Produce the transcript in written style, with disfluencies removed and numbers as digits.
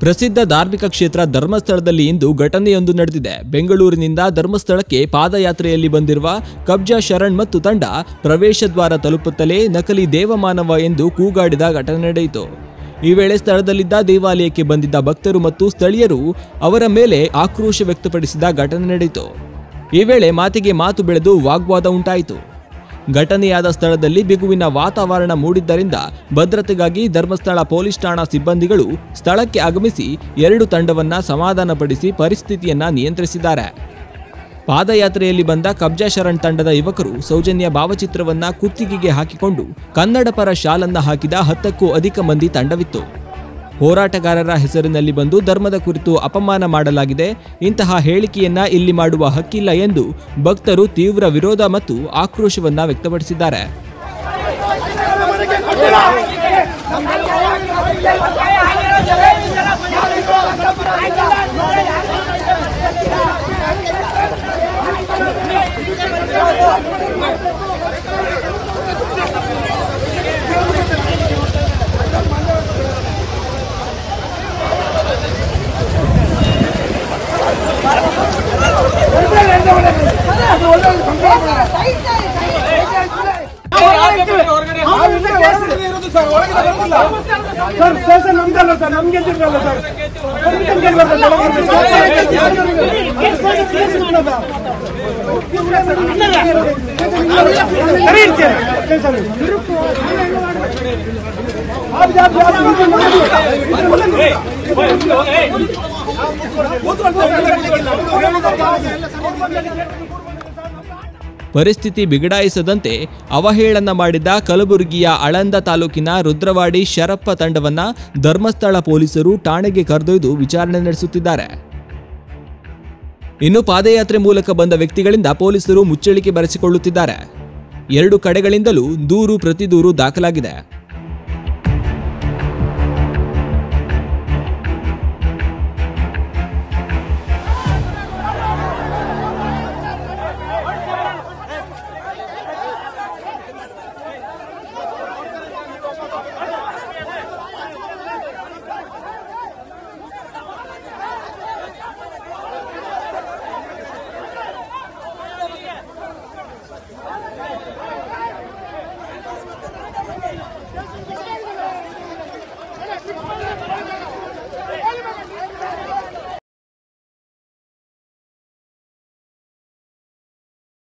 ಪ್ರಸಿದ್ಧ ಧಾರ್ಮಿಕ ಕ್ಷೇತ್ರ ಧರ್ಮಸ್ಥಳದಲ್ಲಿ ಇಂದು ಘಟನೆಯೊಂದು ನಡೆದಿದೆ. ಬೆಂಗಳೂರಿನಿಂದ ಧರ್ಮಸ್ಥಳಕ್ಕೆ ಪಾದಯಾತ್ರೆಯಲ್ಲಿ ಬಂದಿರುವ ಕಬ್ಜಾ ಶರಣ್ ಮತ್ತು ತಂಡ ಪ್ರವೇಶ ದ್ವಾರ ತಲುಪುತ್ತಲೇ ನಕಲಿ ದೇವಮಾನವ ಎಂದು ಕೂಗಾಡಿದ ಘಟನೆ ನಡೆಯಿತು. ಈ ವೇಳೆ ಸ್ಥಳದಲ್ಲಿದ್ದ ದೇವಾಲಯಕ್ಕೆ ಬಂದಿದ್ದ ಭಕ್ತರು ಮತ್ತು ಸ್ಥಳೀಯರು ಅವರ ಮೇಲೆ ಆಕ್ರೋಶ ವ್ಯಕ್ತಪಡಿಸಿದ ಘಟನೆ ನಡೆಯಿತು. ಈ ವೇಳೆ ಮಾತಿಗೆ ಮಾತು ಬೆಳೆದು ವಾಗ್ವಾದ ಉಂಟಾಯಿತು. ಘಟನೆಯಾದ ಸ್ಥಳದಲ್ಲಿ ಬಿಗುವಿನ ವಾತಾವರಣ ಮೂಡಿದ್ದರಿಂದ ಭದ್ರತೆಗಾಗಿ ಧರ್ಮಸ್ಥಳ ಪೊಲೀಸ್ ಠಾಣಾ ಸಿಬ್ಬಂದಿಗಳು ಸ್ಥಳಕ್ಕೆ ಆಗಮಿಸಿ ಎರಡು ತಂಡವನ್ನ ಸಮಾಧಾನಪಡಿಸಿ ಪರಿಸ್ಥಿತಿಯನ್ನ ನಿಯಂತ್ರಿಸಿದ್ದಾರೆ. ಪಾದಯಾತ್ರೆಯಲ್ಲಿ ಬಂದ ಕಬ್ಜಾ ಶರಣ್ ತಂಡದ ಯುವಕರು ಸೌಜನ್ಯ ಭಾವಚಿತ್ರವನ್ನ ಕುತ್ತಿಗೆಗೆ ಹಾಕಿಕೊಂಡು ಕನ್ನಡ ಪರ ಶಾಲನ್ನ ಹಾಕಿದ 10ಕ್ಕೂ ಅಧಿಕ ಮಂದಿ ತಂಡವಿತ್ತು. ಹೋರಾಟಗಾರರ ಹೆಸರಿನಲ್ಲಿ ಬಂದು ಧರ್ಮದ ಕುರಿತು ಅಪಮಾನ ಮಾಡಲಾಗಿದೆ, ಇಂತಹ ಹೇಳಿಕೆಯನ್ನ ಇಲ್ಲಿ ಮಾಡುವ ಹಕ್ಕಿಲ್ಲ ಎಂದು ಭಕ್ತರು ತೀವ್ರ ವಿರೋಧ ಮತ್ತು ಆಕ್ರೋಶವನ್ನ ವ್ಯಕ್ತಪಡಿಸಿದ್ದಾರೆ. ಪರಿಸ್ಥಿತಿ ಬಿಗಡಾಯಿಸದಂತೆ ಅವಹೇಳನ ಮಾಡಿದ್ದ ಕಲಬುರಗಿಯ ಆಳಂದ ತಾಲೂಕಿನ ರುದ್ರವಾಡಿ ಶರಪ್ಪ ತಂಡವನ್ನ ಧರ್ಮಸ್ಥಳ ಪೊಲೀಸರು ಠಾಣೆಗೆ ಕರೆದೊಯ್ದು ವಿಚಾರಣೆ ನಡೆಸುತ್ತಿದ್ದಾರೆ. ಇನ್ನು ಪಾದಯಾತ್ರೆ ಮೂಲಕ ಬಂದ ವ್ಯಕ್ತಿಗಳಿಂದ ಪೊಲೀಸರು ಮುಚ್ಚಳಿಕೆ ಬರೆಸಿಕೊಳ್ಳುತ್ತಿದ್ದಾರೆ. ಎರಡು ಕಡೆಗಳಿಂದಲೂ ದೂರು ಪ್ರತಿ ದೂರು ದಾಖಲಾಗಿದೆ.